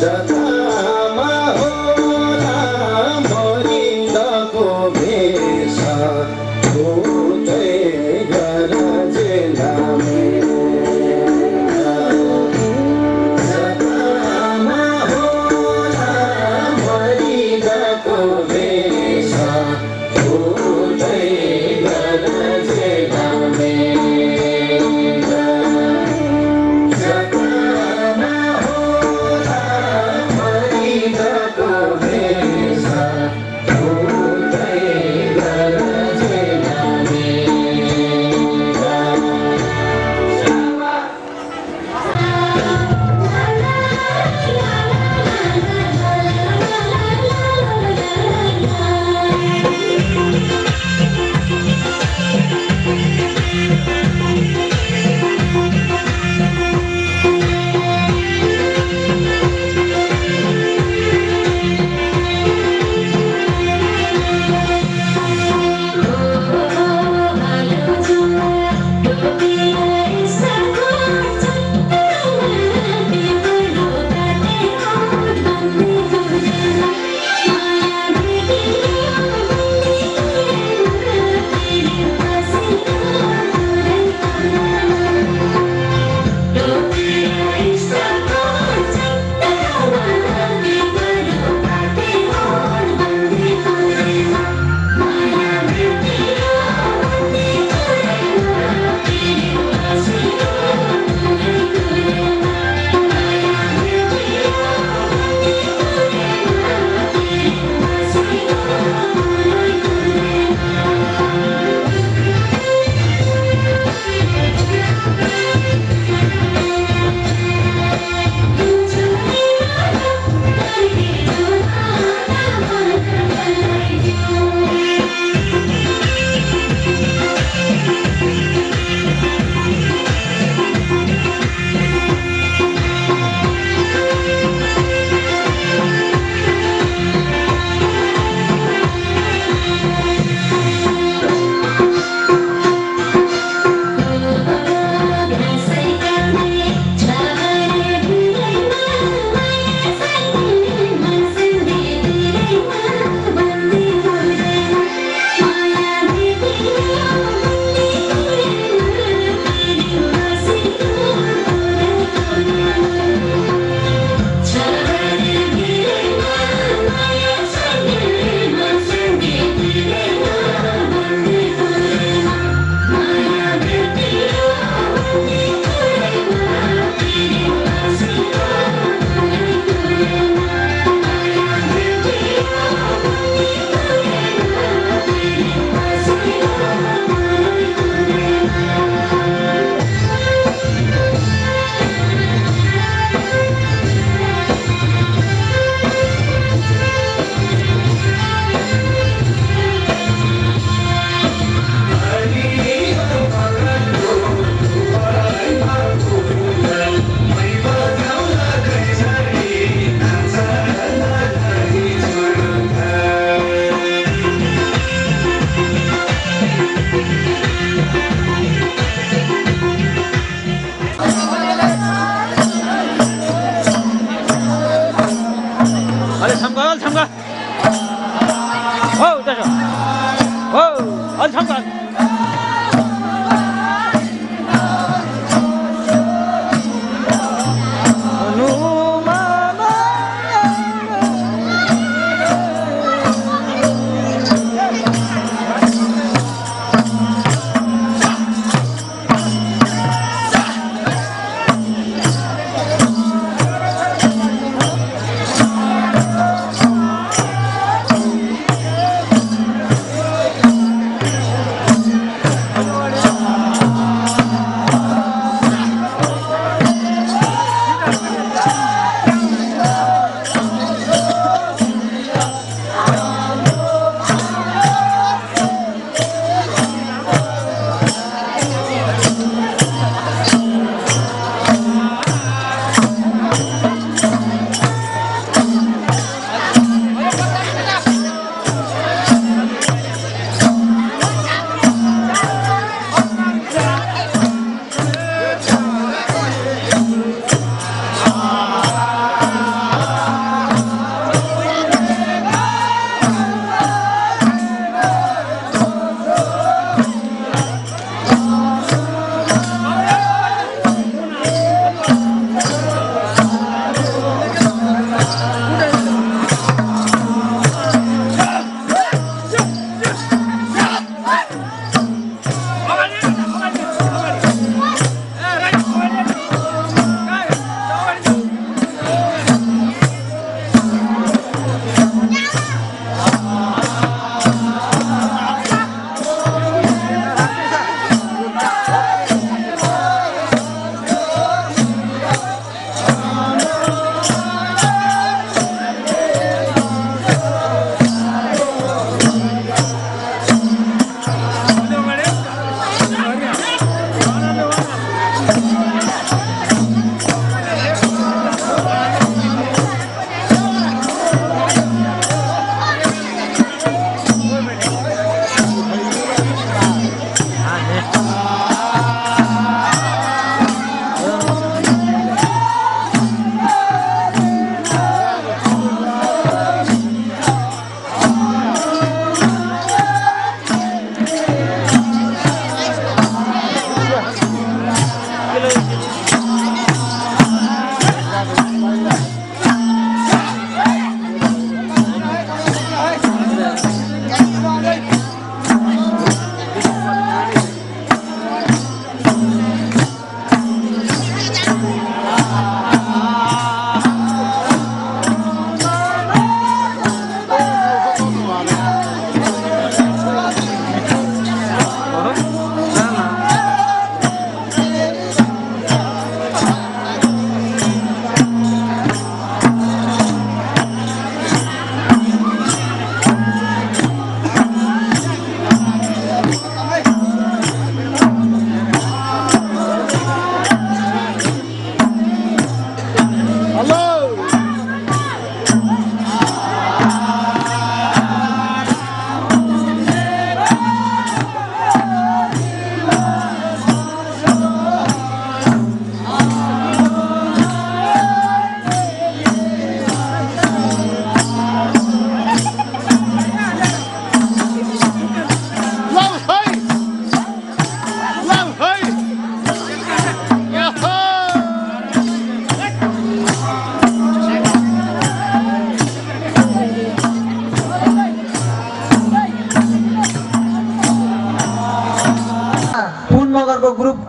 जतामा होला मरिन्दको भेष उतै गर जेलामे जतामा होला मरिन्दको भेष उतै गर जेलामे जतामा होला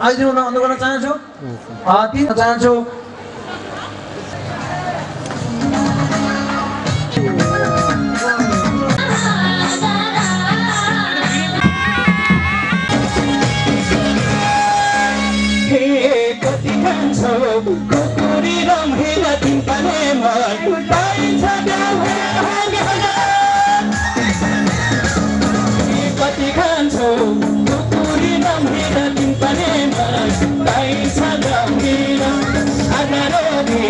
आइदिनु गर्न चाहन्छु दिन चाहन्छु कति खान्छौ कुकुरी रम्हेर तिम्पाने पाइन्छ कति खान्छौ कुकुरी रम्हेर तिम्पाने पाइन्छ गम्भीर आधारोले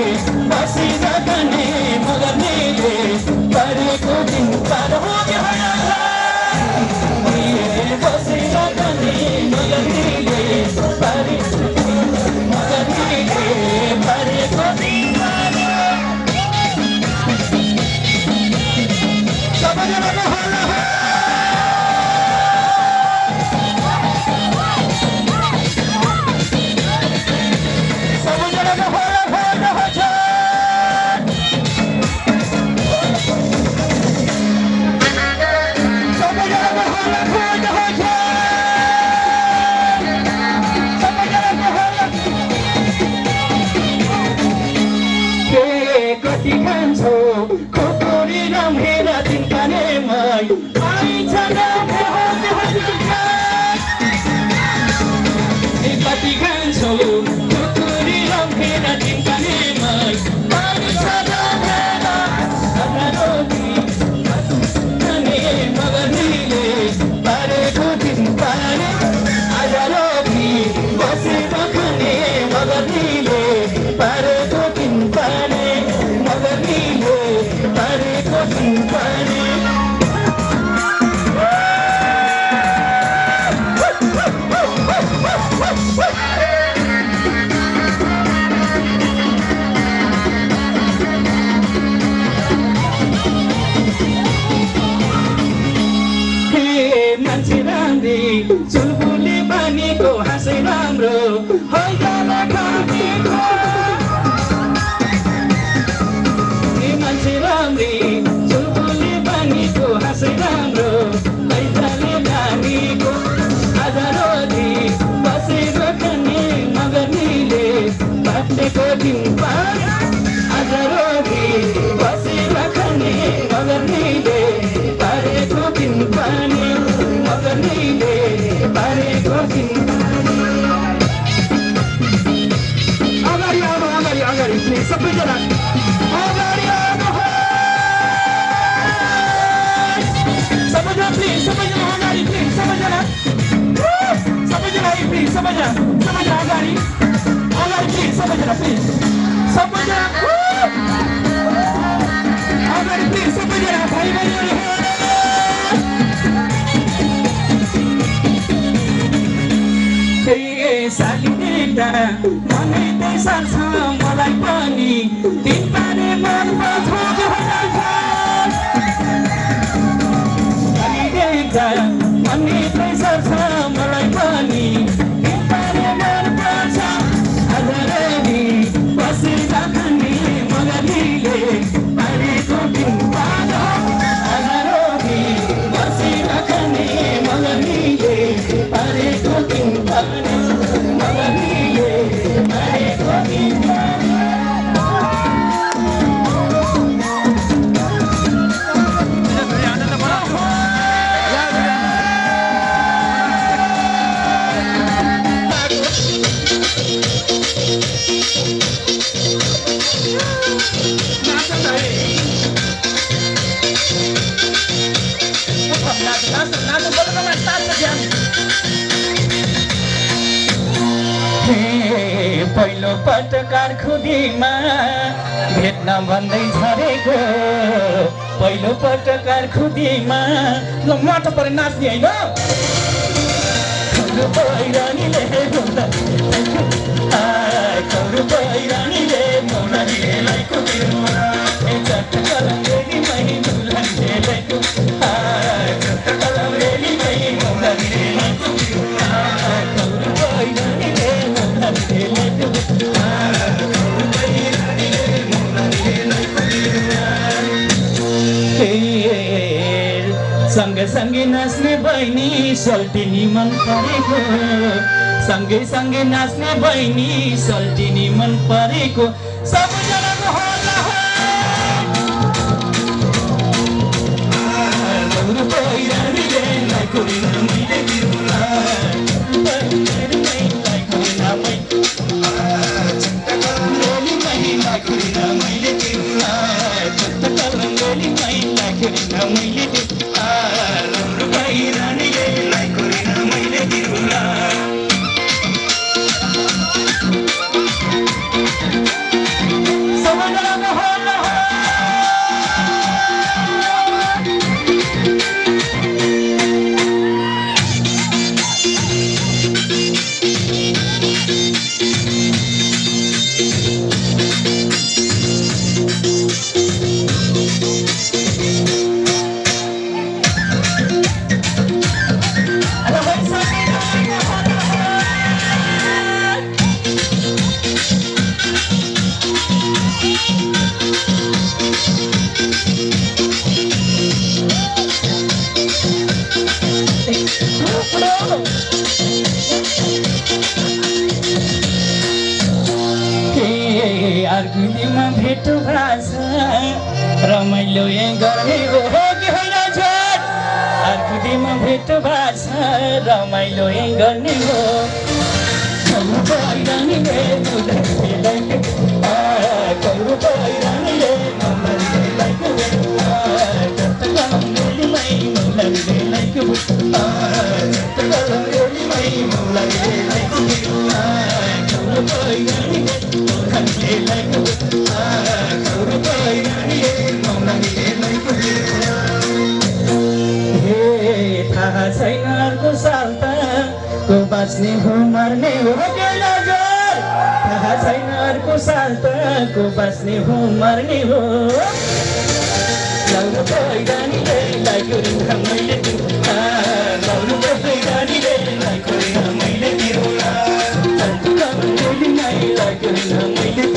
बसिरहने मगर्नेले परेको दिन पार हो बसिरहने मगर्नेले परेको दिन सबैजनाको हल्ला कति खान्छौ कुकुरी रम्हेर तिम्पाने पाइन्छ कति खान्छौ कुकुरी रम्हेर तिम्पाने पाइन्छ मगनीले पारेको दिन पारे आज रोगी बसेर खाने मगनीले पारेको दिन पारे परेको दिन पारे मान्छे राम्री चुलबुले बानीको हाँसै राम्रो मान्छे राम्री चुलबुले बानीको हाँसै राम्रो लैजाले नानीको आज रोजी बसेर खाने मगनीले बाटेको दिन पार आज रोजी बसेर खाने मगनीले पारेको दिन पानी मगनीले पारेको दिन अगाडि आउनु अगाडि अगाडि प्लिज सबैजना अगाडि आउनु सबैजना प्लिज सबैजना अगाडि प्लिज सबैजना प्लिज सबैजना अगाडि प्लिज सबैजना प्लिज सबैजना अगाडि प्लिज सबैजना भाइ बहिनीहरू साली देख्दा मनै त्यसर छ मलाई पनि तिमीले मन पर्छ साली देख्दा मनै त्यसर छ मलाई पनि तिमीले मन पर्छ आज रेडी बसेर खाने मगनीले पारेको दिन पार आज रेडी बसेर खाने मगनीले पारेको दिन पार पहिलो पटकार खुदीमा भेट्न भन्दै झरेको पहिलो पटकार खुदीमा ल माटो परे नाच्ने होइन खौरो पहिरानीले मोनालीलाई कुदिनु चट्ट कलम रेलीमै दुलहनले चट्ट कलम रेलीमै मोनालीलाई कुदिनु खौरो पहिरानीले मोनालीले सँगसँगै नाच्ने बहिनी सल्टिनी मन परेको सँगै सँगै नाच्ने बहिनी सल्टिनी मन परेको सबैजनाको हल्ला लौरो पहिरानीले लाइकोरिन मैले दिउँला अर्कुलीमा भेट भाष रमाइलो गर्ने हो कि होइन झट अर्कुलीमा भेट भाष रमाइलो गर्ने हो पहिरानीले थाहा छैन अर्को साल त को बाँच्ने हो मर्ने हो थाहा छैन अर्को साल त को बाँच्ने हो मर्ने हो लौरो पहिरानीले लाइकोरिन मैले लौरो पहिरानीले लाइकोरिन मैले दिउँला लाइकोरिन मैले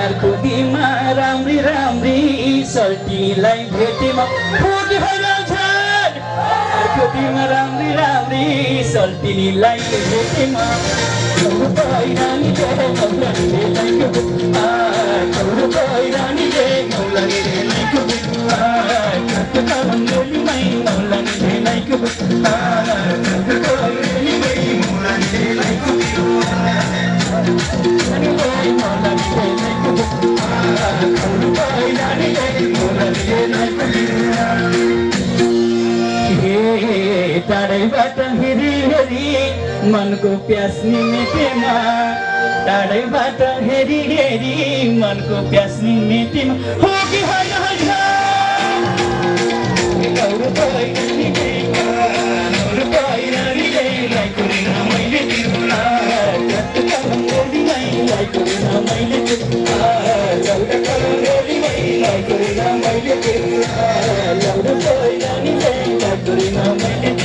अर्कुलीमा राम्री राम्री सल्टीलाई भेटेमा पुगी होइन झन् अर्कुलीमा राम्री राम्री सल्टिनीलाई भेटेमा पहिरानीले मौलानीले लाइको पहिरानीले मौलानीले लाइको मौलानीमै मौलानीले लाइको मौलानीले लाइको टाढैबाट हेरी हेरी मनको प्यास निमेटेमा टाढैबाट हेरी हेरी मनको प्यास निमेटेमा हो कि होइन लौरो पहिरानीले लाइकोरिन मैले दिउँला लाइकोरिन मैले लाइकोरिन मैले लौरो पहिरानीले लाइकोरिन मैले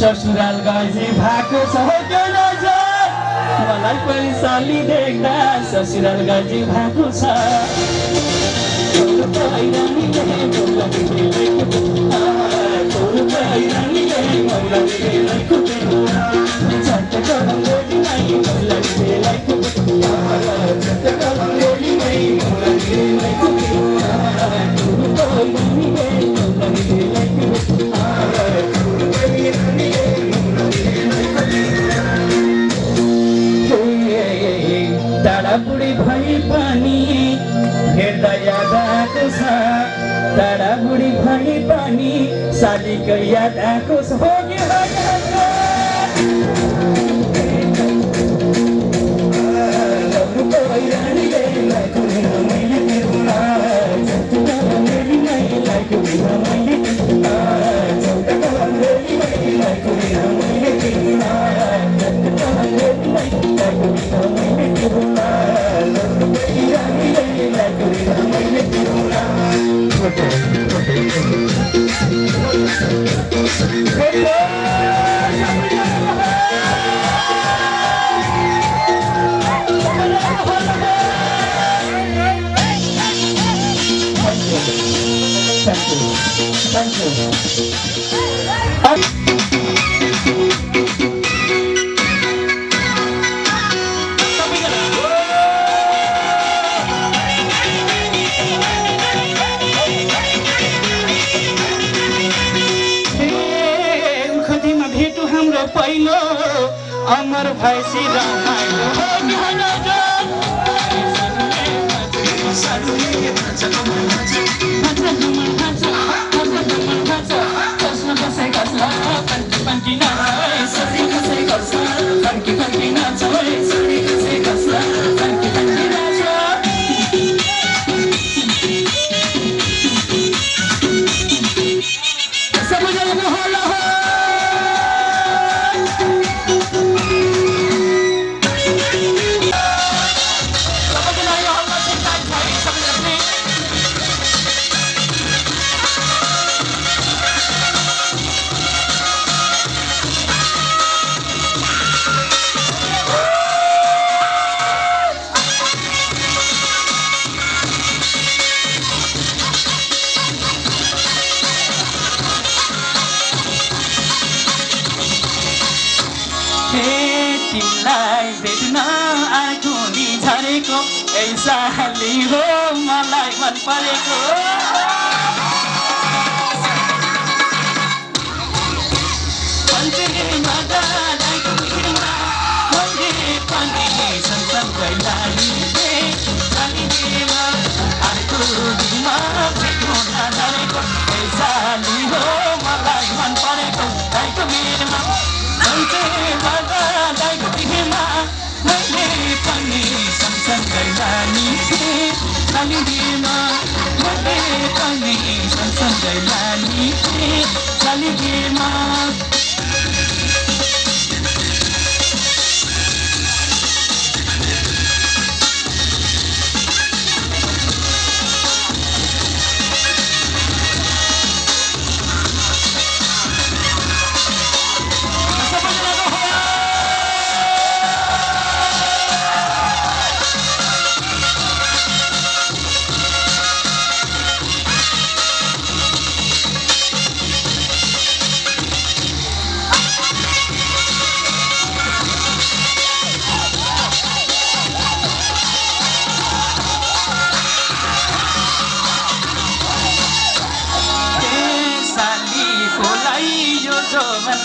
ससुराल गएपछि भएको छ हो त्यो नजर मलाई पनि साली देख्दा ससुराल गएपछि भएको छ टाढा बुढी भई पनि हेर्दा याद आएको छ टाढा बुढी भई पनि सालीको याद आएको छ हो कि Thank you. खुदीमा भेटु हाम्रो पहिलो अमर भएसी रमाइलो तिमीलाई भेट्न आएको नि झरेको ऐसाली हो मलाई मन परेको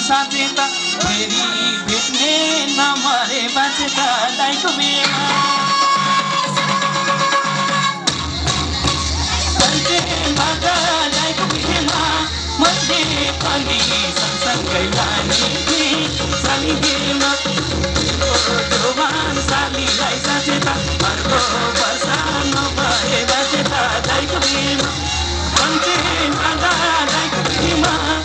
साँचेता फेरि भेट्ने नमरे बाँचेता दाइको बेमा दाइको बेमा मैले पनि सँगसँगै लाने साली बेमा सालीलाई साँचेता अर्को वर्ष नभए बाँचेता दाइको बेमा दाइको बेमा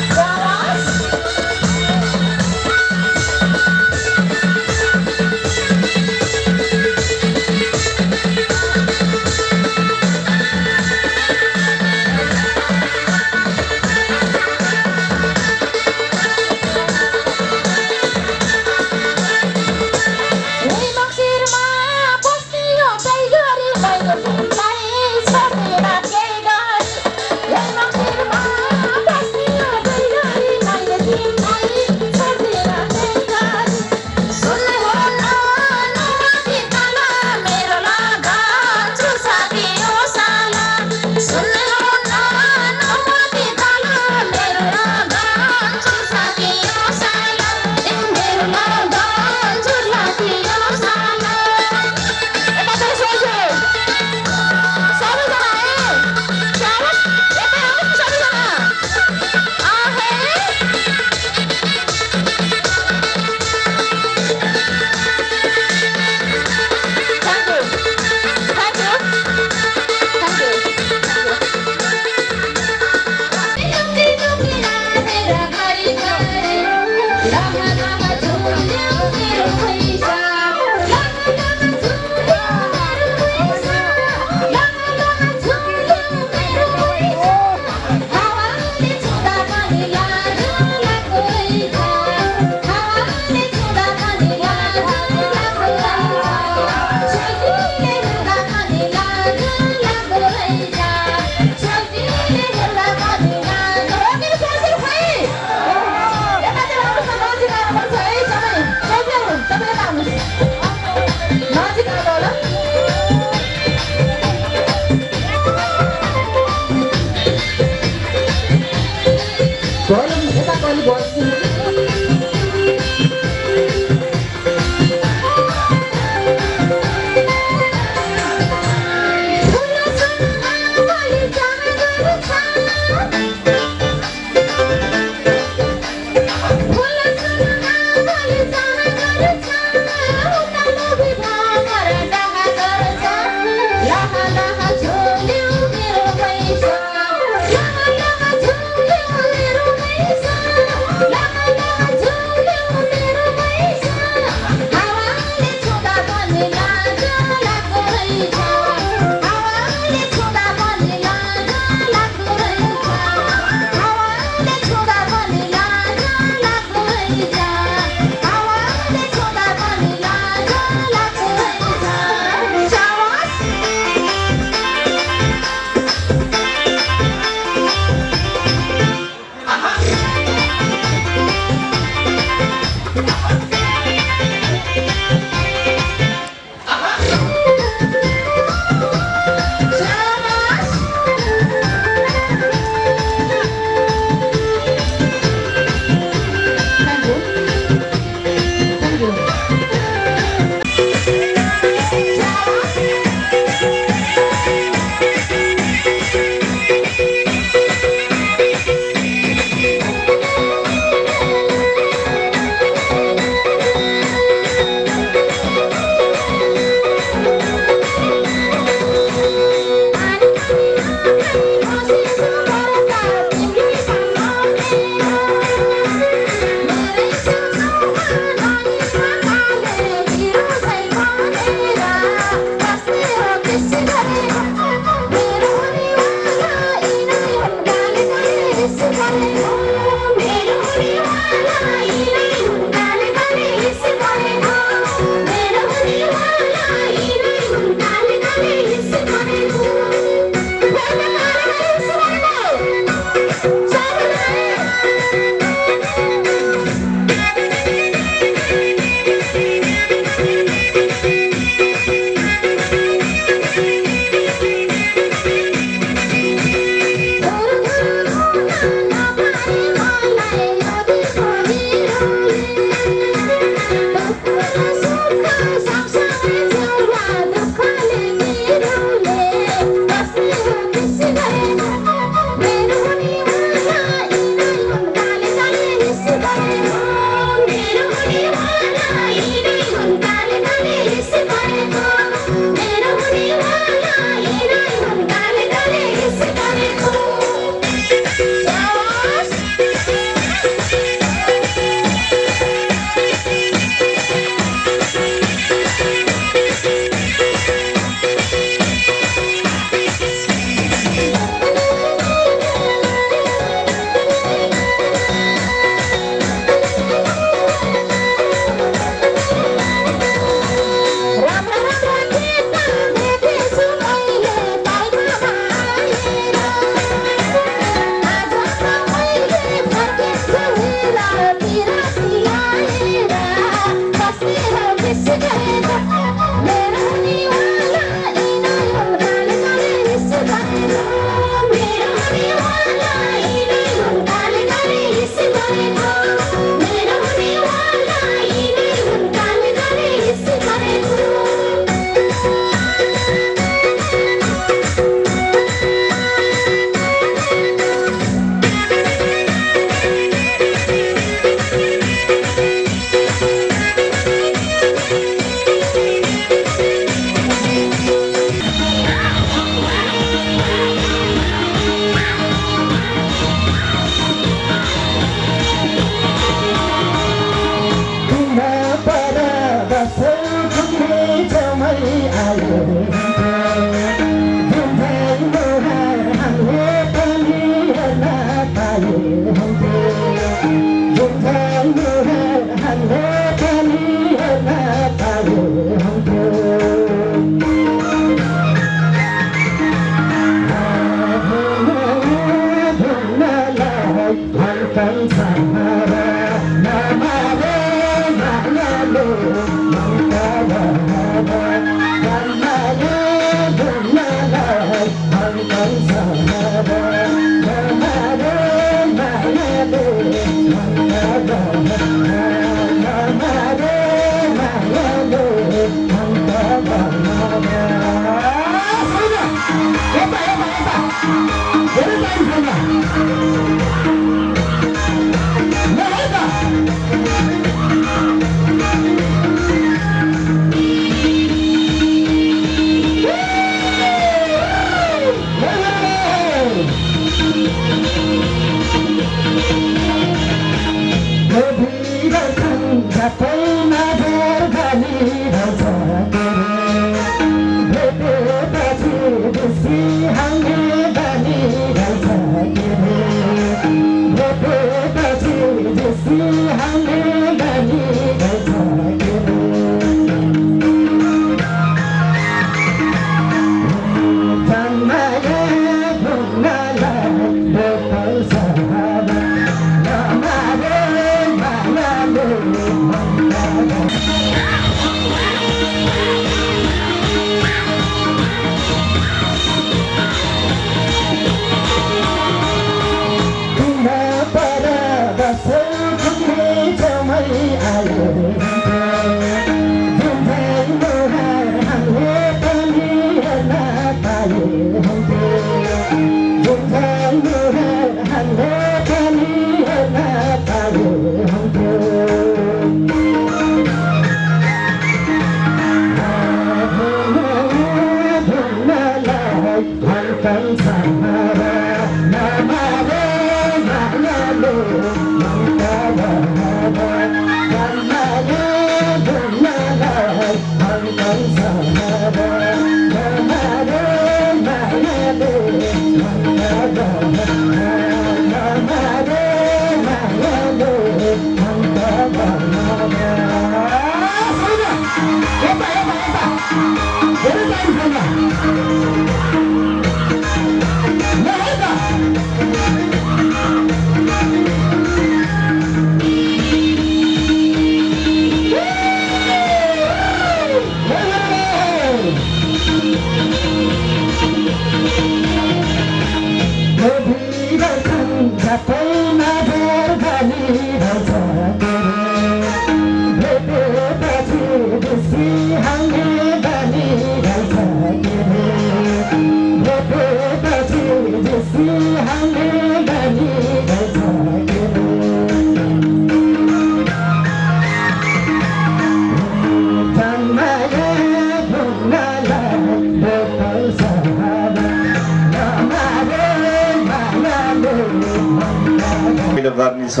गर्ने छ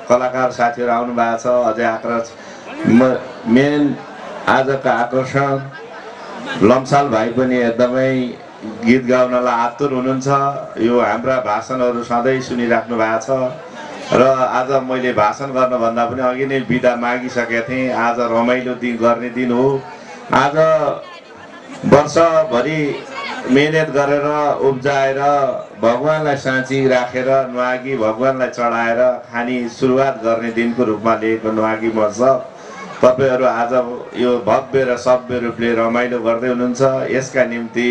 कलाकार साथीहरु आउनु भएको छ अझै आकर्षण मेन आजको आकर्षण लम्साल भाइ पनि एकदमै गीत गाउनलाई आतुर हुनुहुन्छ यो हाम्रा भाषणहरु सधैं सुनिराख्नु भएको छ र आज मैले भाषण गर्न भन्दा पनि अघि नै बिदा मागिसकेको थिएँ आज रमाइलो दिन गर्ने दिन हो आज वर्षभरि मेहनत गरेर उब्जाएर भगवानलाई साँची राखेर नुहागी भगवानलाई चढाएर खानी सुरुवात गर्ने दिनको रूपमा लिएको नुहागी महोत्सव तपाईहरु आज यो भव्य र सभ्य रूपले रमाइलो गर्दै हुनुहुन्छ। यसका निम्ति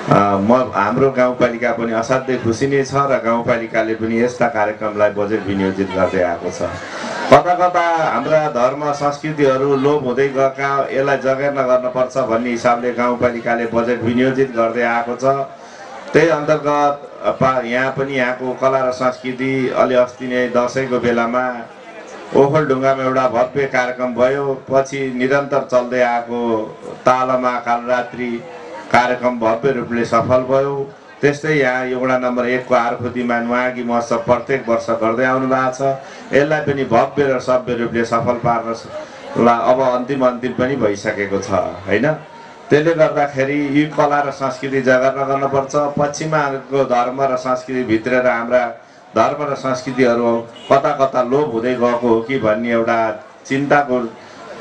हाम्रो गाउँपालिका पनि असाध्यै खुसी नै छ र गाउँपालिकाले पनि यस्ता कार्यक्रमलाई बजेट विनियोजित गर्दै आएको छ। कता कता हाम्रा धर्म संस्कृतिहरू लोप हुँदै गएका, यसलाई जगेर्ना गर्नुपर्छ भन्ने हिसाबले गाउँपालिकाले बजेट विनियोजित गर्दै आएको छ। त्यही अन्तर्गत यहाँ पनि यहाँको कला र संस्कृति अलि अस्ति नै दसैँको बेलामा ओखलढुङ्गामा एउटा भव्य कार्यक्रम भयो। पछि निरन्तर चल्दै आएको तालमा कालरात्रि कार्यक्रम भव्य रूपले सफल भयो। त्यस्तै यहाँ वडा नम्बर 1 को आरखुदीमा नुहागी महोत्सव प्रत्येक वर्ष गर्दै आउनु भएको छ। यसलाई पनि भव्य र सभ्य रूपले सफल पार्नलाई अब अन्तिम पनि भइसकेको छ हैन। त्यसले गर्दाखेरि यी कला र संस्कृति जगेर्ना गर्नुपर्छ। पश्चिमाको धर्म र संस्कृति भित्रेर हाम्रा धर्म र संस्कृतिहरू कता कता लोप हुँदै गएको हो कि भन्ने एउटा चिन्ताको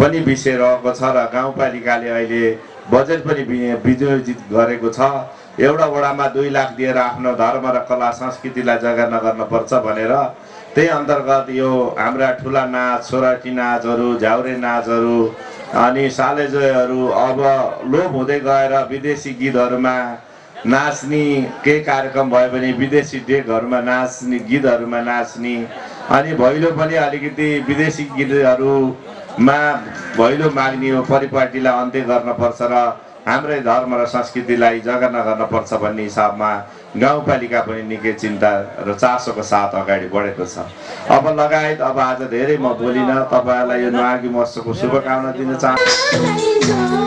पनि विषय रहेको छ र गाउँपालिकाले अहिले बजेट पनि विनियोजित गरेको छ। एउटा वडामा 2 लाख दिएर आफ्नो धर्म र कला संस्कृतिलाई जगेर्ना गर्नुपर्छ भनेर। त्यही अन्तर्गत यो हाम्रा ठुला नाच, सोराठी नाचहरू, झाउरे नाचहरू अनि सालेजोहरू अब लोप हुँदै गएर विदेशी गीतहरूमा नाच्ने, केही कार्यक्रम भयो भने विदेशी डेकहरूमा नाच्ने, गीतहरूमा नाच्ने अनि भैलो पनि अलिकति विदेशी गीतहरूमा भैलो माग्ने हो परिपाटीलाई अन्त्य गर्नुपर्छ र हाम्रै धर्म र संस्कृतिलाई जगेर्ना गर्नुपर्छ भन्ने हिसाबमा गाउँपालिका पनि निकै चिन्ता र चासोको साथ अगाडि बढेको छ। अब लगायत आज धेरै म बोलिन, तपाईहरुलाई यो नुहागी महोत्सवको शुभकामना दिन चाहन्छु।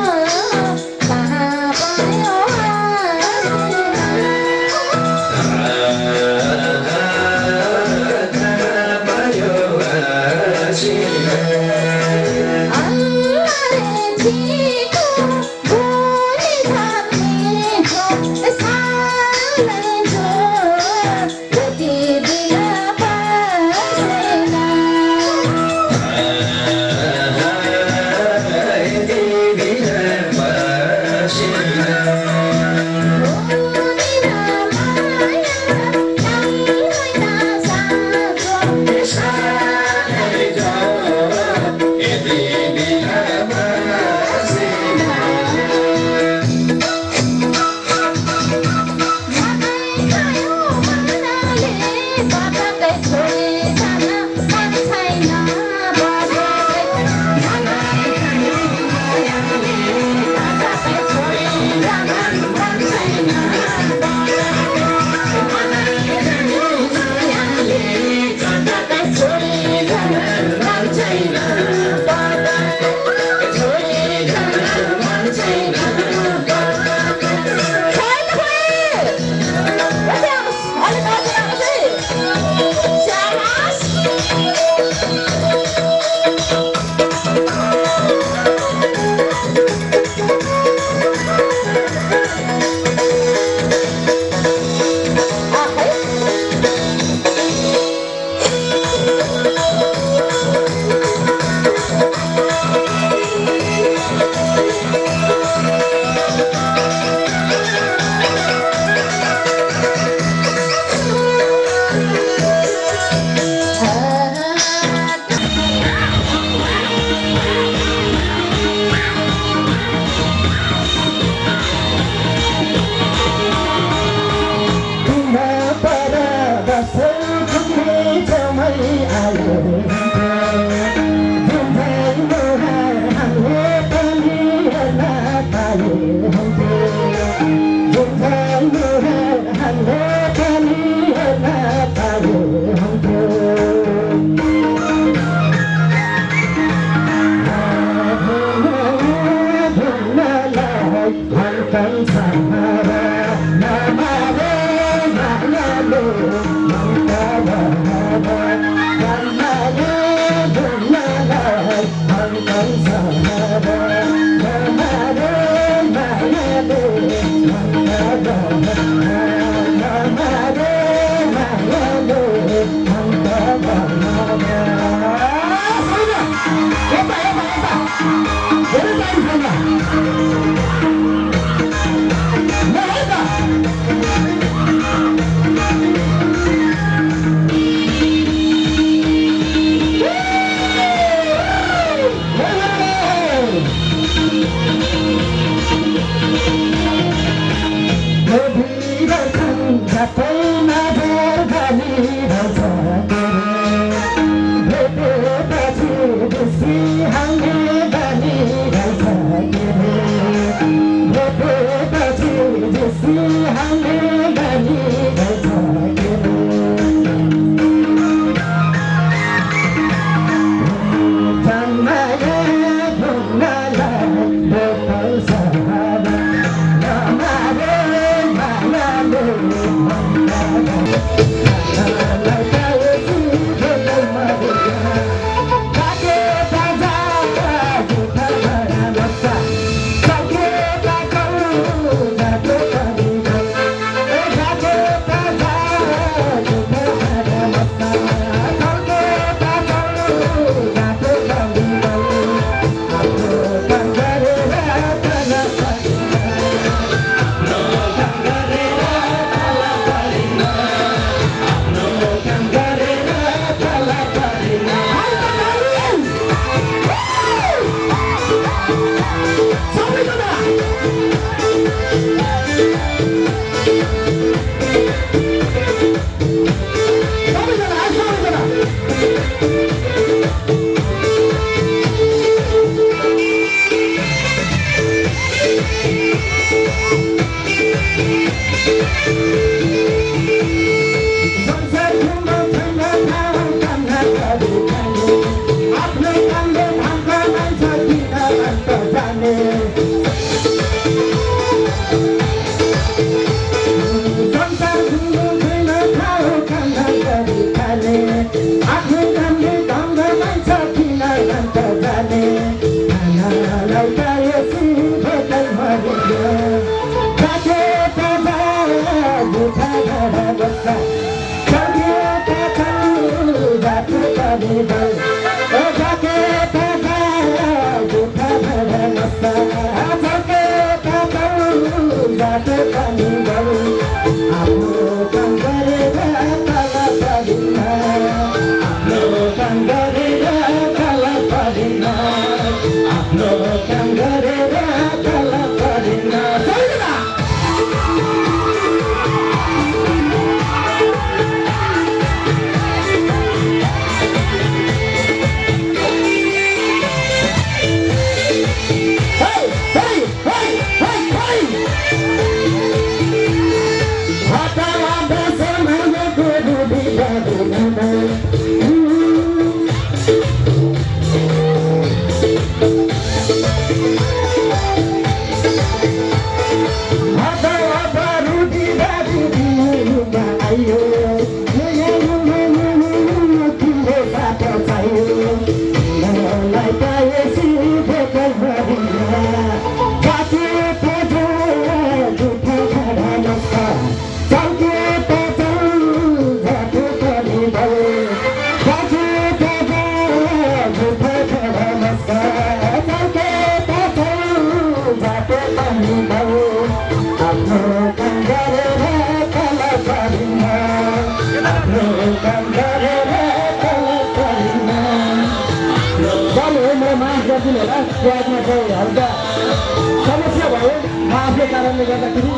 समस्या भयो माफको कारणले गर्दाखेरि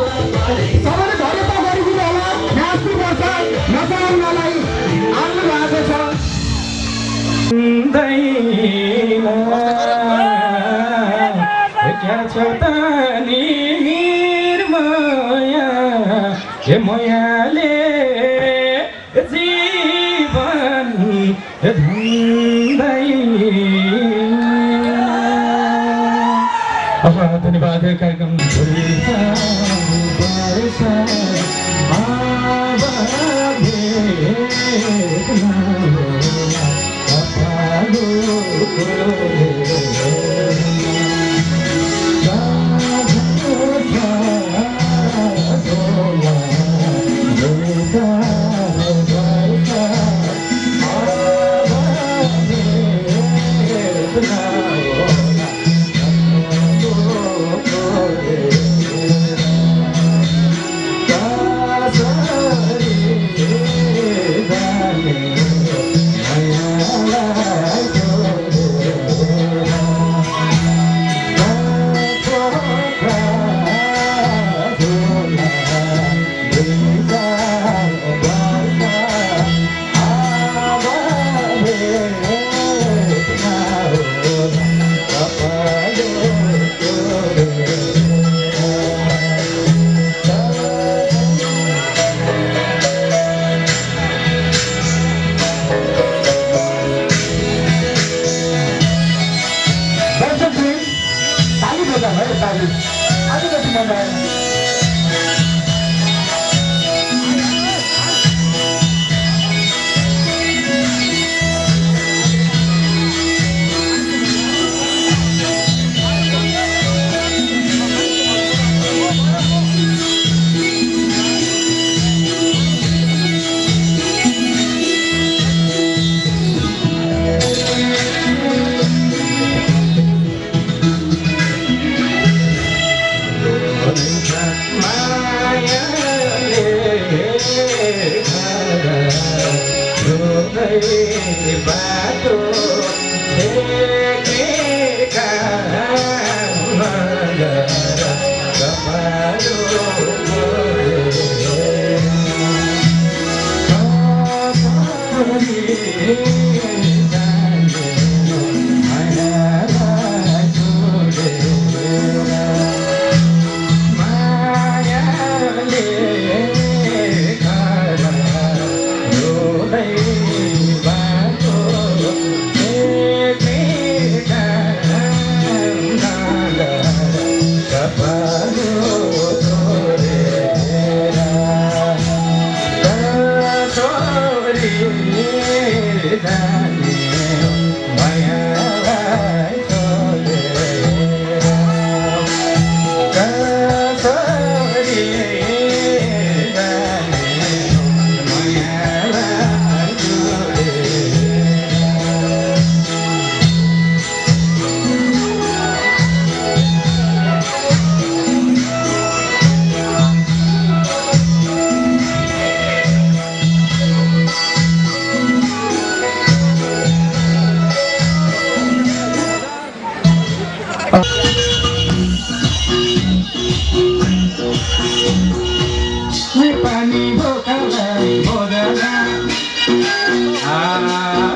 सबैले धन्यवाद गरिदिनु होला। नाच्नु पर्छ, नचाउनलाई आउनु भएको छ। क्या छ त निर्माया हे मायाले जीवन धन्यवाद। कार्यक्रम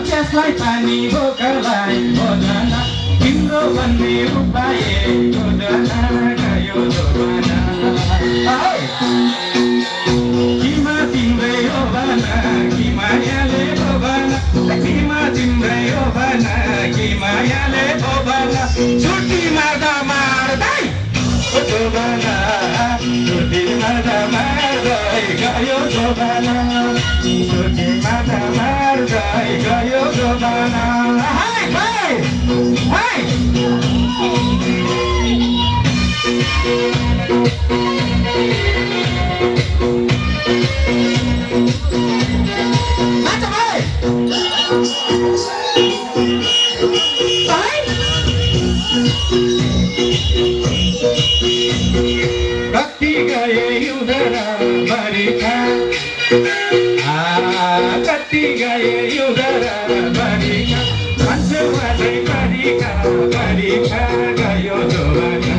त्यसलाई पानी बोकालाई बोधन तिम्रो भन्ने उपाय बोधन गयो जोबाना किमा तिम्रै हो भना कि मायाले हो भना किमा तिम्रै हो भना कि मायाले हो भना छुट्टी मार्दा मार्दै जोबाना छुट्टी मार्दा मार्दै गयो जोबाना छुट्टी मार्दा मार्दै गयो जोबाना हाय हाय हाय माता भाइ कति गए उधर बरिखा कति गए उधर बरिखा मान्छे मात्रै बरिखा बरिखा गयो जोबाना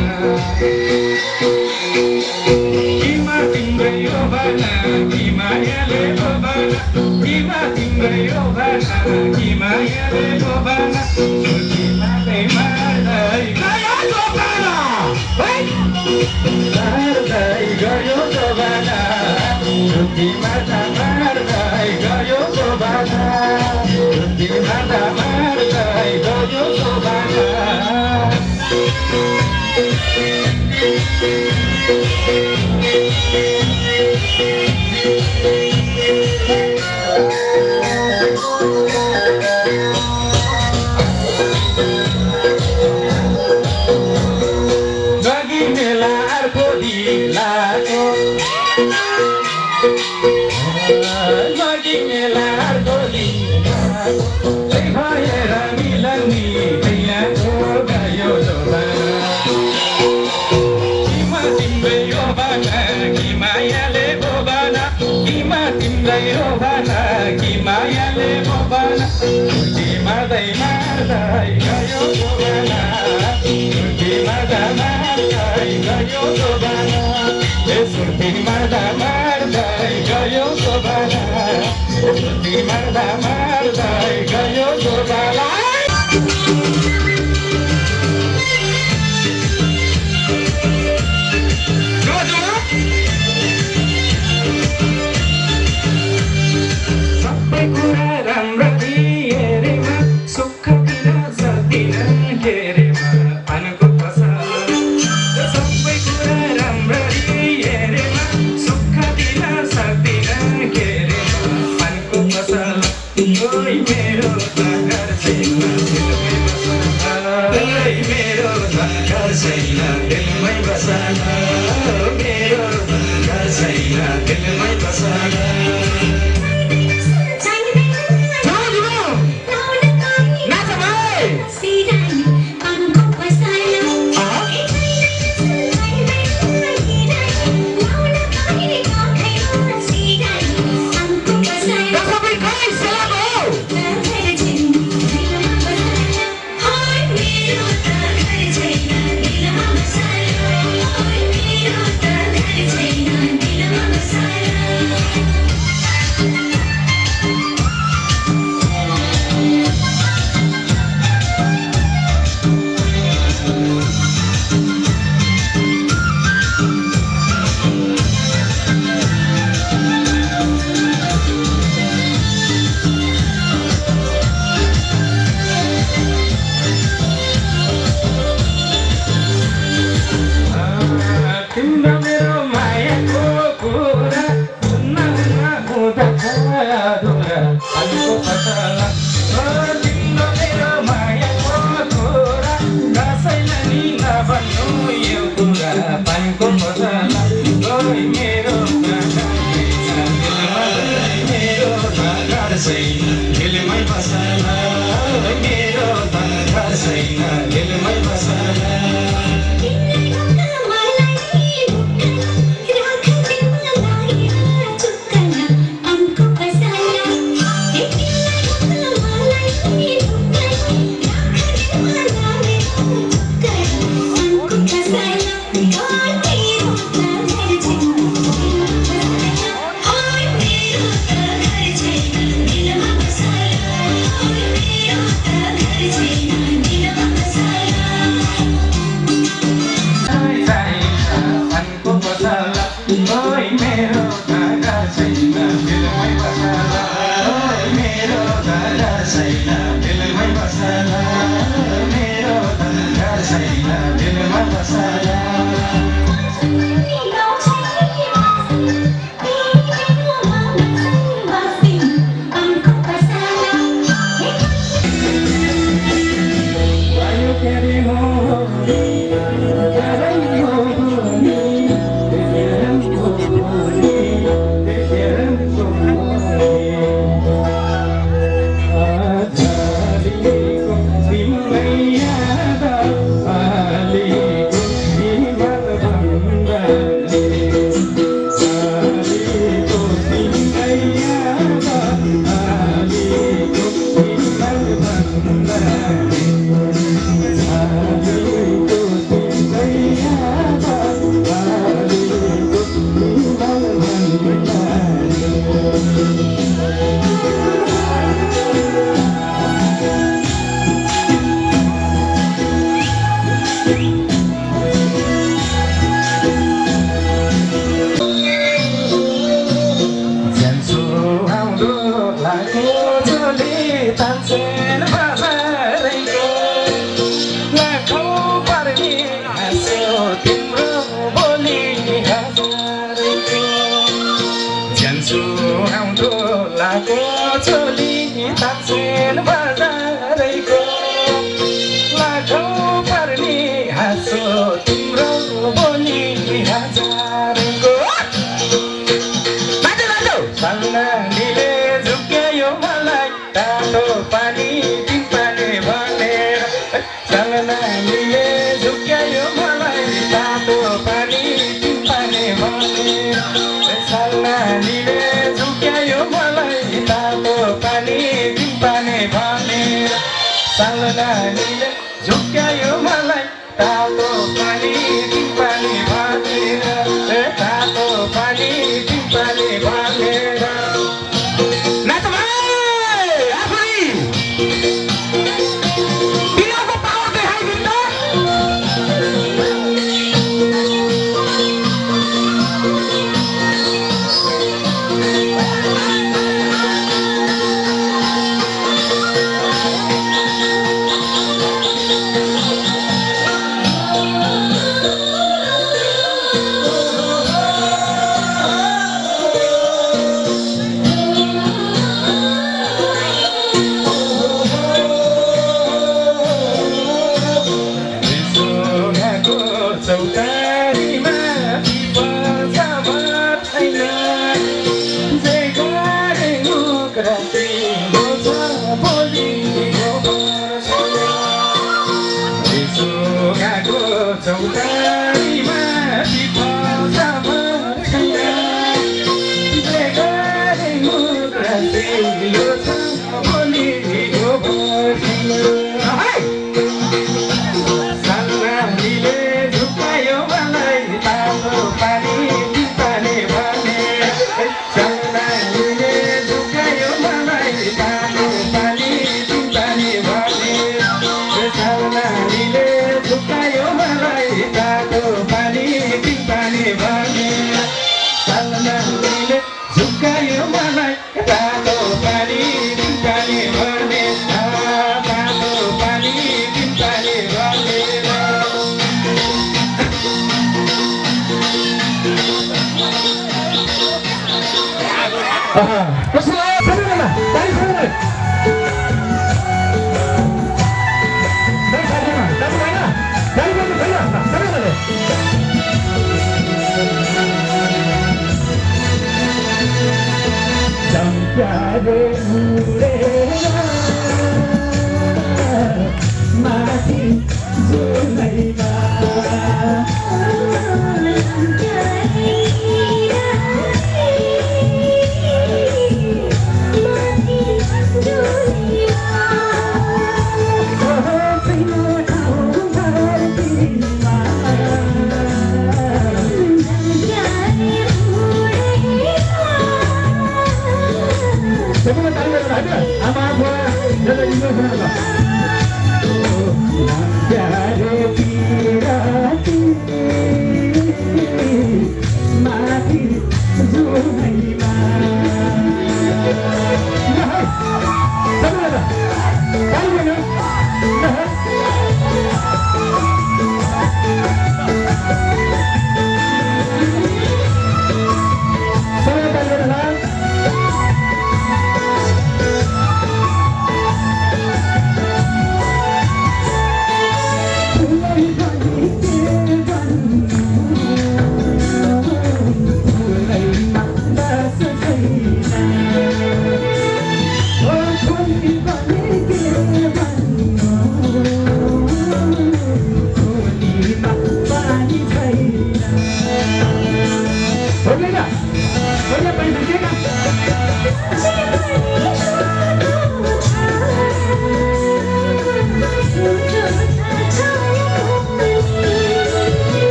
किमा तिम्रै हो भना कि मायाले हो भना किमा तिम्रै हो भना कि मायाले हो भना छुट्टी मार्दै मार्दै गयो जोबाना मार्दै गयो जोबाना छुट्टी मार्दा मार्दै गयो जोबाना छुट्टी मार्दा मार्दै गयो जोबाना गगी मेला अर्को दिलाको गगी मेला अर्को दिलाको भएर मिलनी त्यहाँको गयो जोबाना किमा तिम्रै हो भना कि मायाले हो भना किमा तिम्रै हो भना कि मायाले हो भना छुट्टी मार्दै मार्दै गयो जोबाना छुट्टी मार्दा मार्दै गयो जोबाना छुट्टी मार्दा मार्दै गयो जोबाना छुट्टी मार्दा मार्दै गयो जोबाना सबै कुरा राम्रो दिएरेमा सुख दिन सक्दिन घेरेमा पानको फसल सबै कुरा राम्रो दिएरेमा सुख दिन सक्दिन घेरेमा पानको फसल ओइ मेरो घर छैन दिलमै बसन ओइ मेरो घर छैन दिलमै बसन मेरो घर छैन दिलमै बसन तिम्रो मेरो मायाको कुरा सुन्न हुँदछ अधुरा पानीको पसला तिम्रो मेरो मायाको कुरा कसैलाई नि नभन्नु यो कुरा पानीको पसला मेरो दिलमै बसला मेरो घर छैन दिलमै बसला कस्तो लाग्यो सबैजना ताली सबैलाई प्यारे मुरेरा माथि जुनैमा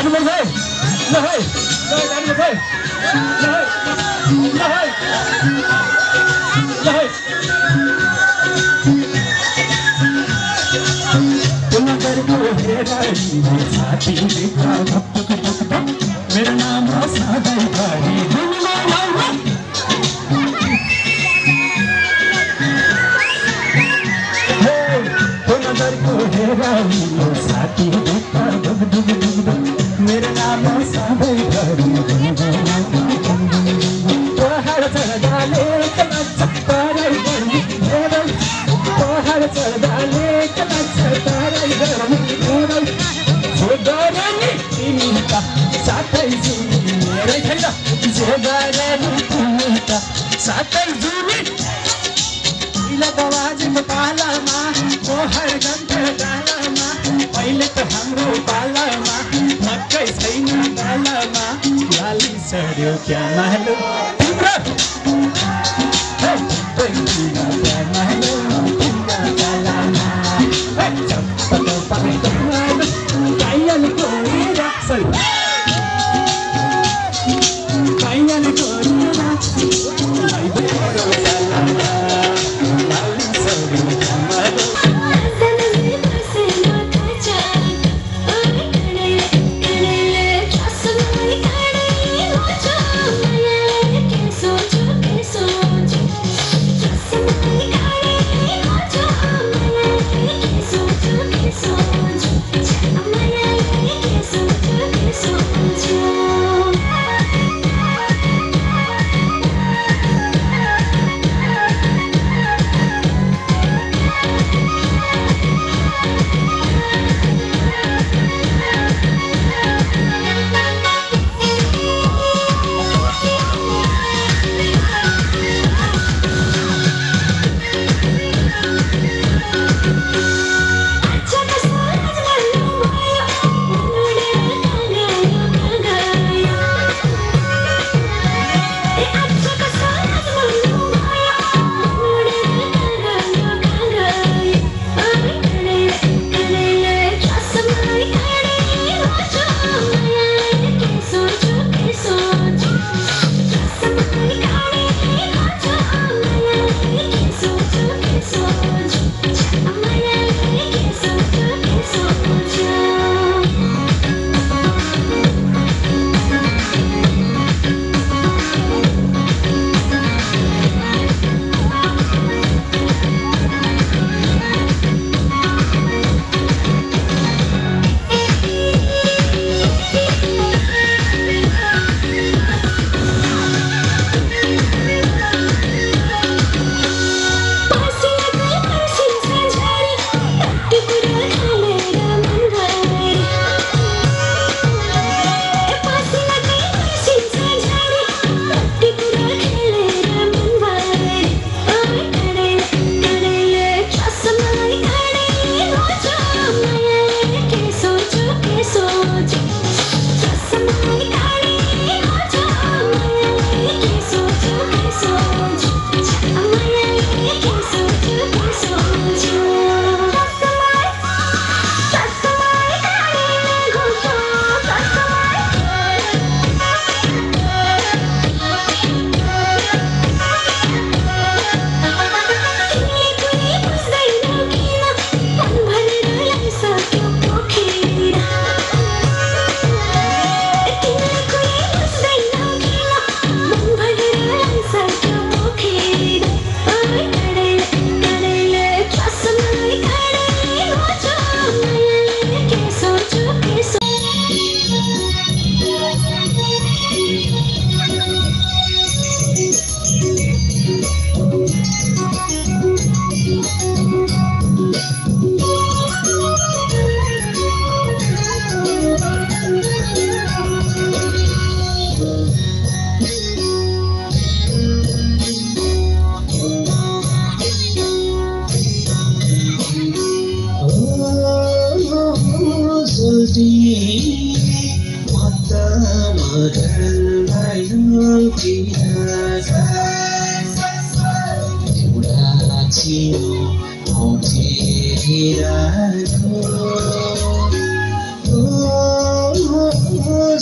जानुपर्छ है ल है जानुपर्छ है ल है ल है मेरो नाम सधैँभरि साथी मेरो नाम सधैँभरि पहाड चढ्दाले तराई गर्मी पहाड चढ्दाले तराई गर्मी जे गरे नि तिमी त साथै जुमी मेरै छैन जे गरे नि तिमी त साथै जुमी पहिला बबाजीको पालामा पहाड गन्थ्यो डालामा अहिले त हाम्रो पालामा मकै छैन डालामा लाली सर्यो क्या मालो तिम्रो क्या मालो तिम्रो डालामा चप्पल पाइँदैन काइयाले कोरेर काइयाले कोरेर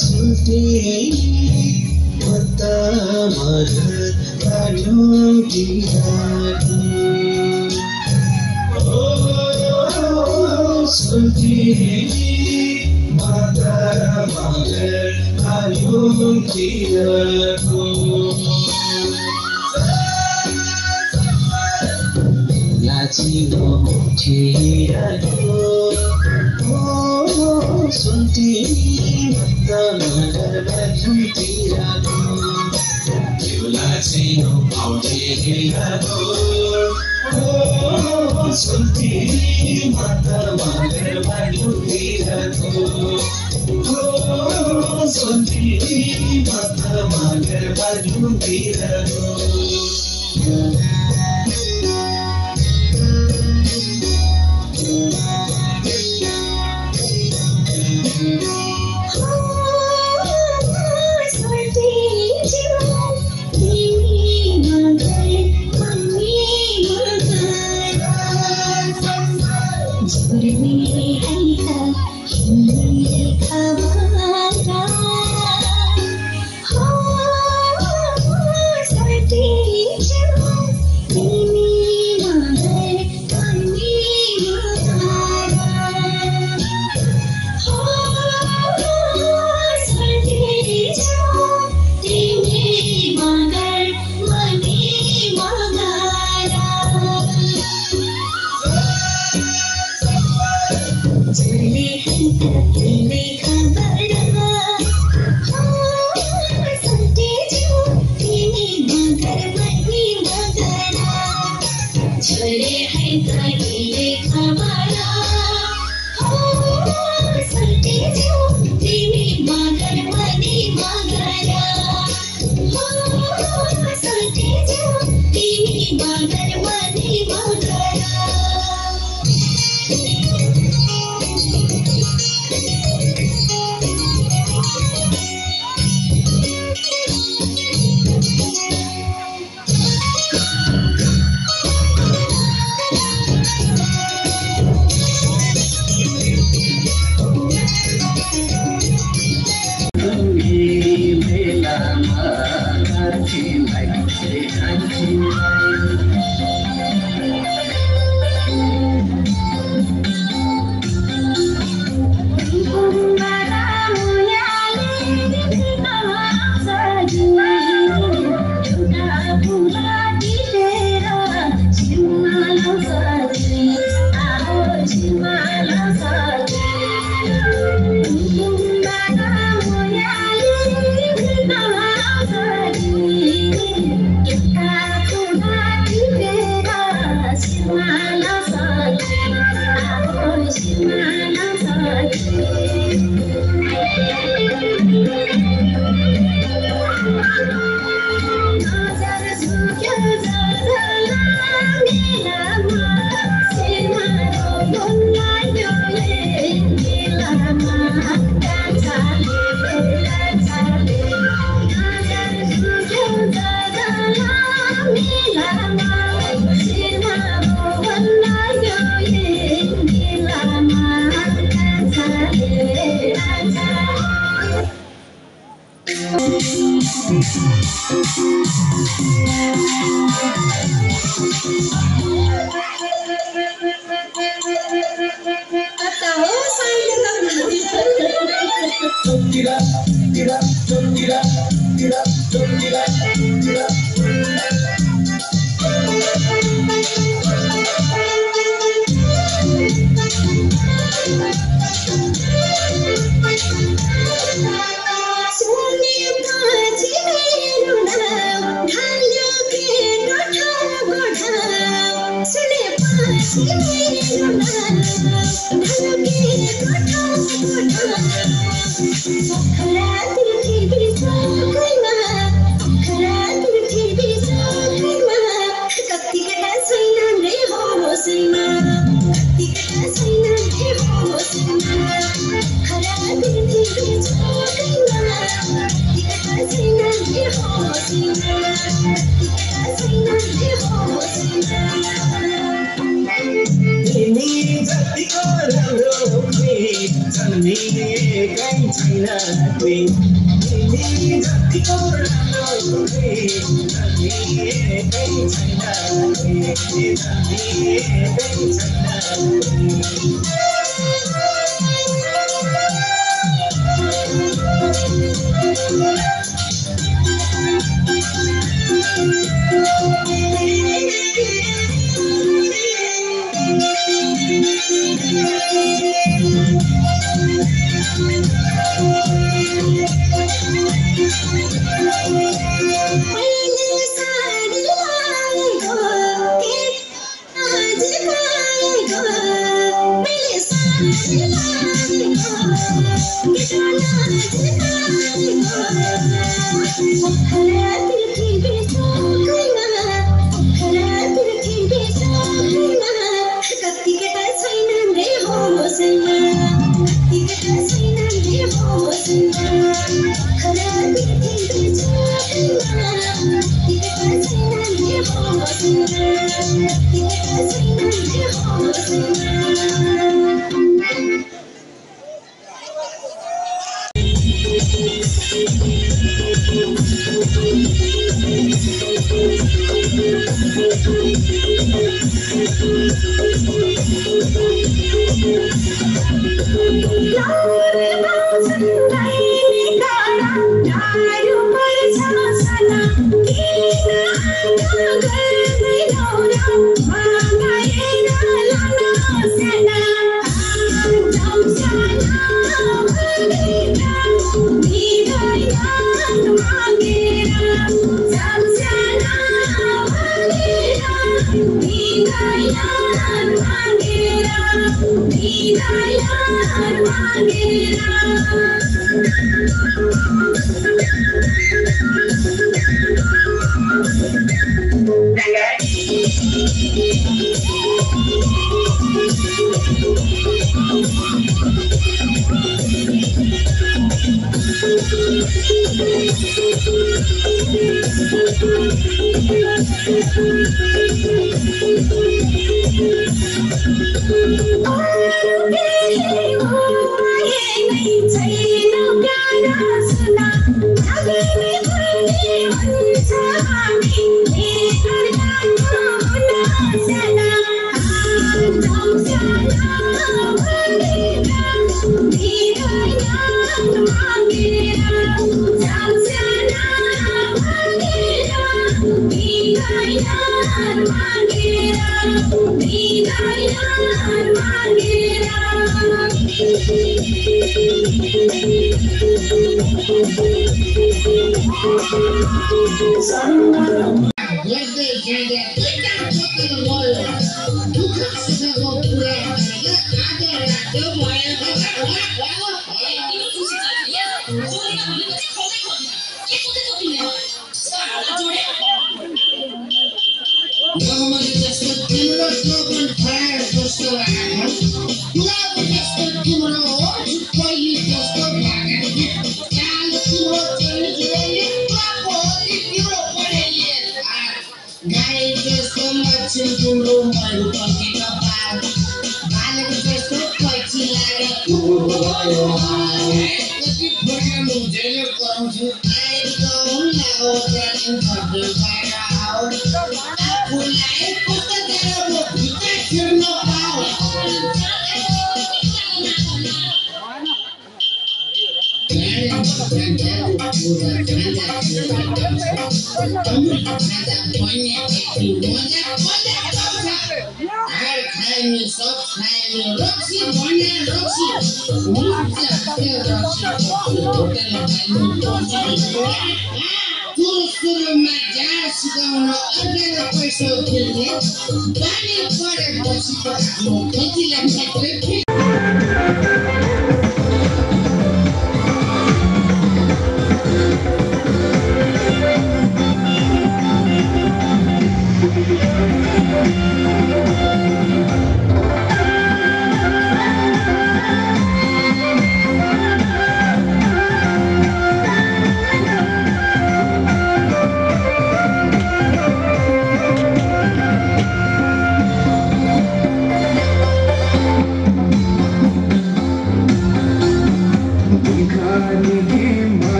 सुन्थे मता मगर काढ्यौं तिमीलाई सुन्थे मता मगर काढ्यौं तिमीलाई लाचिलो उठिरह्यो सुन्थे मता मगर काढ्यौं लाचिलो उठिरह्यो सुन्थे मता मगर काढ्यौं सुन्थे मता मगर काढ्यौं तिमी जतिको राम्रो हुने जन्मिने कहीँ छैन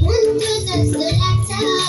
Untuk sesuatu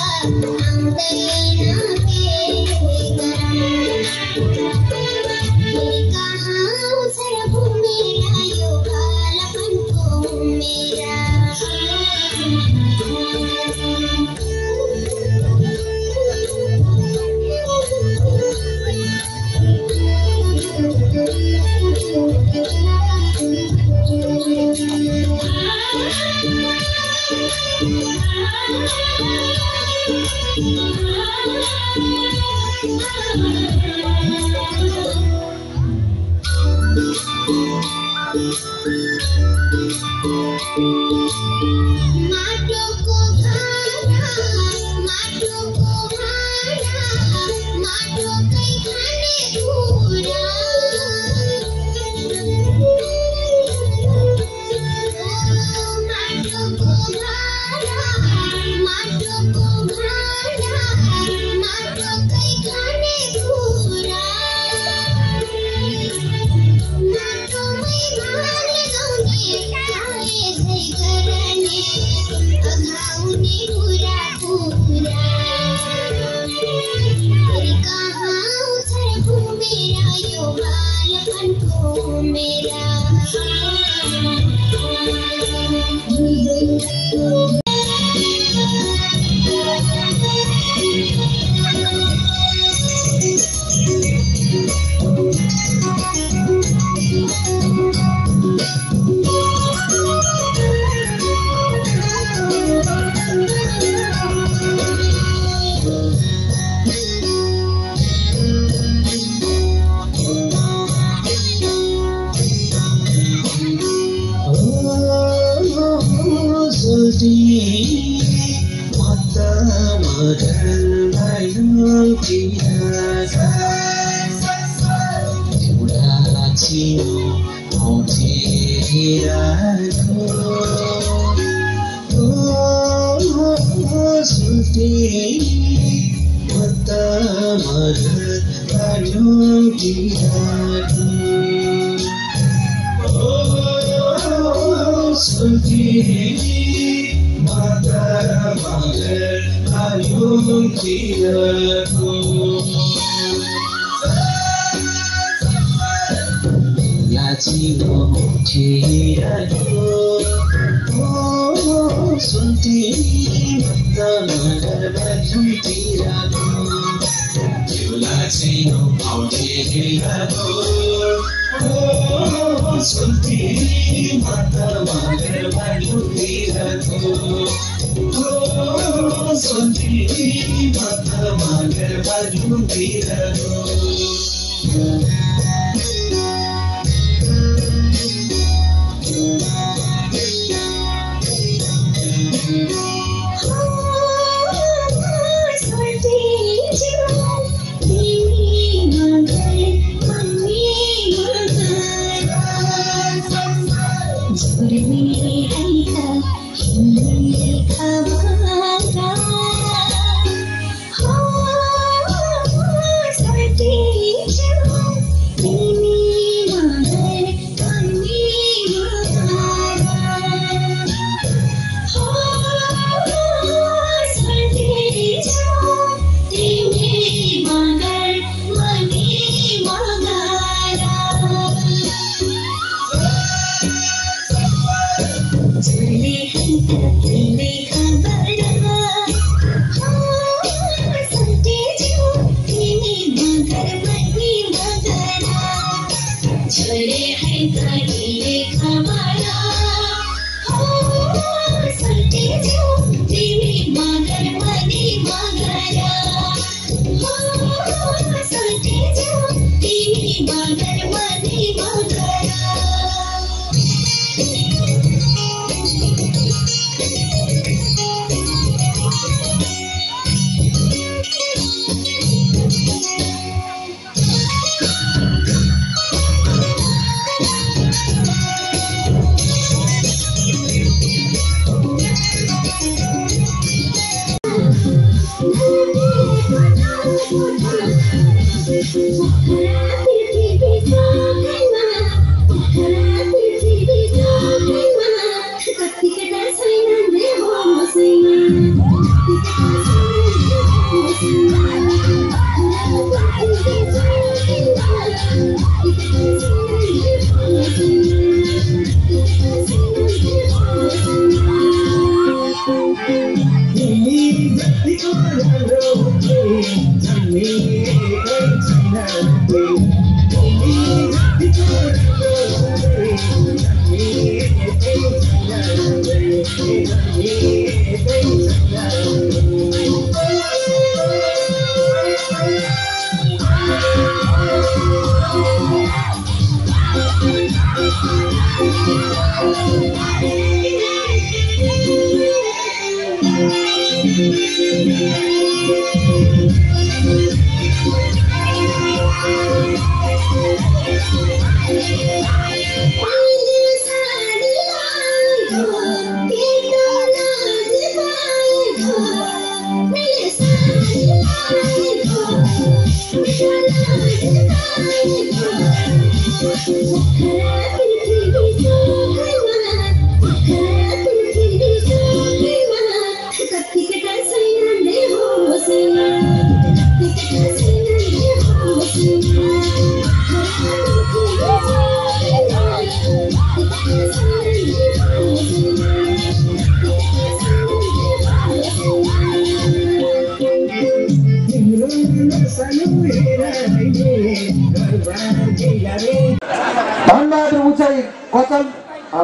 धनबहादुर उचाइ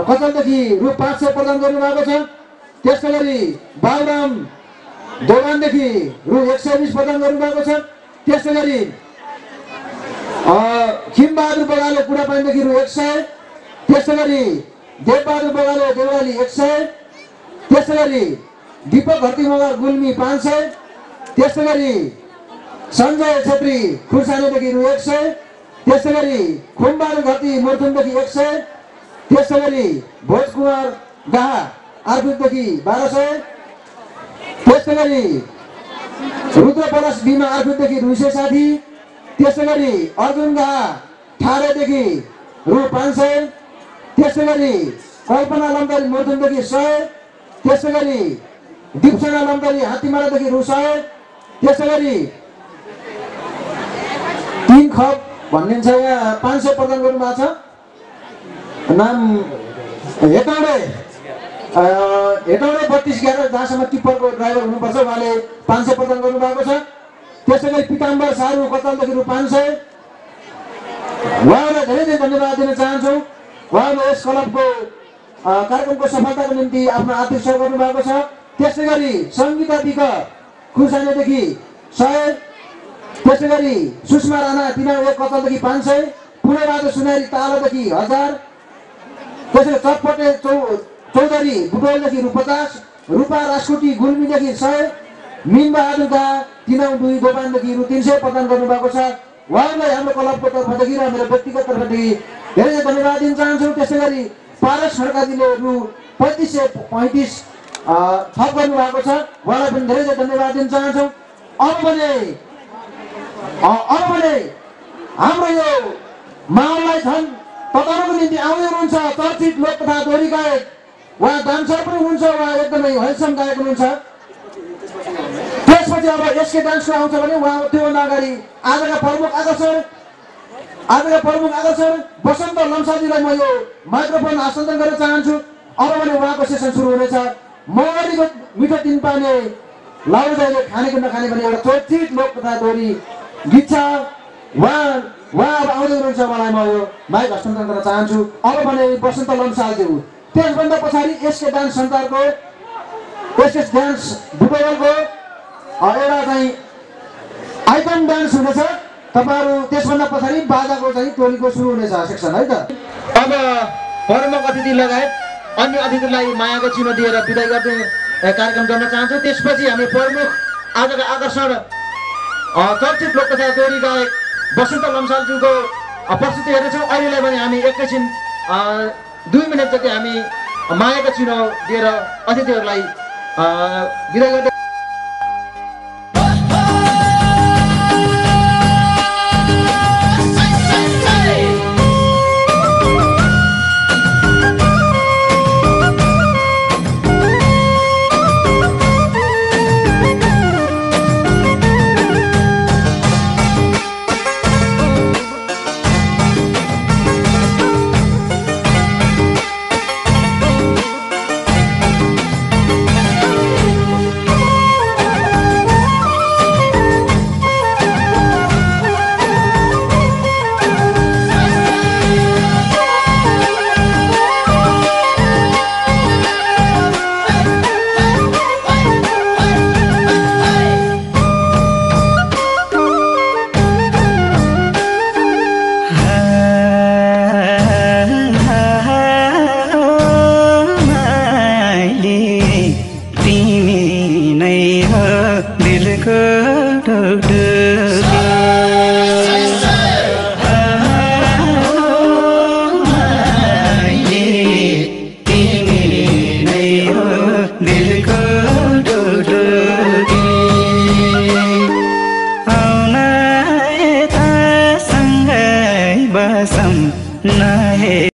कचलदेखि रु 500 प्रदान गर्नुभएको छ। त्यसै गरी बाबुराम दोगानदेखि रु 120 प्रदान गर्नुभएको छ। त्यसै गरी खिमबहादुर बगाले कुडापानीदेखि रु 100। त्यसै गरी देवबहादुर बगाले देवाली 100। त्यसै गरी दीपक घरती मगर गुल्मी 500। त्यसै गरी सञ्जय छेत्री खुर्सानीदेखि रु 100। त्यसै गरी खुमबहादुर घरती मुर्थुमदेखि 100। त्यसै गरी भोजकुमार गाहा आर्फुटदेखि 1200। त्यसै गरी रुद्र पलास बिमा आर्फुटदेखि 260। त्यसै गरी अर्जुन गाहा ठारेदेखि रु 500। त्यसै गरी कल्पना लम्दारी मुर्थुमदेखि 100। त्यसै गरी दीपसेना लम्दारी हात्तीमारादेखि रु 100। त्यसै गरी 3 खप भन्ने छ यहाँ 500 प्रदान गर्नुभएको छ। नाम हेटौडे 3211 जहाँसम्म टिप्परको ड्राइभर हुनुपर्छ उहाँले 500 प्रदान गर्नुभएको छ। त्यसै गरी पिताम्बर सारू कतलदेखि रु 500। उहाँलाई धेरै धेरै धन्यवाद दिन चाहन्छु। उहाँले यस क्लबको कार्यक्रमको सफलताको निम्ति आफ्नो आर्थिक सहयोग गर्नुभएको छ। त्यसै गरी सङ्गीता विक खुर्सानीदेखि 100। त्यसै गरी सुषमा राणा तिनीहरू एक कतलदेखि 500। पुणेबहादुर सुनारी तालादेखि 1000। त्यसै चटपटे चौधरी बुटोलदेखि रु 50। रूपा राजकोटी गुल्मीदेखि 100। मिनबहादुर दा तिनाउ 2 दोकानदेखि रु 300 प्रदान गर्नुभएको छ। उहाँलाई हाम्रो क्लबको तर्फदेखि र मेरो व्यक्तिगत तर्फदेखि धेरै धन्यवाद दिन चाहन्छु। त्यसै गरी पारस खड्काजीले रु 3535 थप गर्नुभएको छ। उहाँलाई पनि धेरै धन्यवाद दिन चाहन्छु। अब भने हाम्रो यो माहौललाई झन् तताउनको निम्ति आउँदै हुनुहुन्छ चर्चित लोक तथा दोहोरी गायक। उहाँ डान्सर पनि हुनुहुन्छ, उहाँ एकदमै हेन्डसम गायक हुनुहुन्छ। त्यसपछि अब एसके डान्सको आउँछ भने उहाँ त्योभन्दा अगाडि आजका प्रमुख आकर्षण बसन्त लम्साजीलाई म यो माइक्रोफोन हस्तान्तरण गर्न चाहन्छु। अब भने उहाँको सेसन सुरु हुनेछ। मगरीको मिठो दिन पाने लाउजाइले खाने कि नखाने भने एउटा चर्चित लोक तथा दोहोरी गीत छ। उहाँ अब आउँदै हुनुहुन्छ। उहाँलाई म यो माइक हस्तान्तरण गर्न चाहन्छु। अब भने बसन्त लम्सालज्यू। त्यसभन्दा पछाडि एसके डान्स संसारको एसएस डान्स बुटोलको एउटा चाहिँ आइटम डान्स हुनेछ। तपाईहरु त्यसभन्दा पछाडि बाजाको चाहिँ टोलीको सुरु हुनेछ सेक्सन है त। अब प्रमुख अतिथि लगायत अन्य अतिथिलाई मायाको चिनो दिएर बिदाई गर्ने कार्यक्रम गर्न चाहन्छु। त्यसपछि हामी प्रमुख आजका आकर्षण चर्चित लोक तथा दोहोरी गायक बसन्त लम्सालज्यूको प्रस्तुति हेर्नेछौँ। अहिलेलाई भने हामी एकैछिन 2 मिनट जति हामी मायाको चिनो दिएर अतिथिहरूलाई बिदाई गर्दै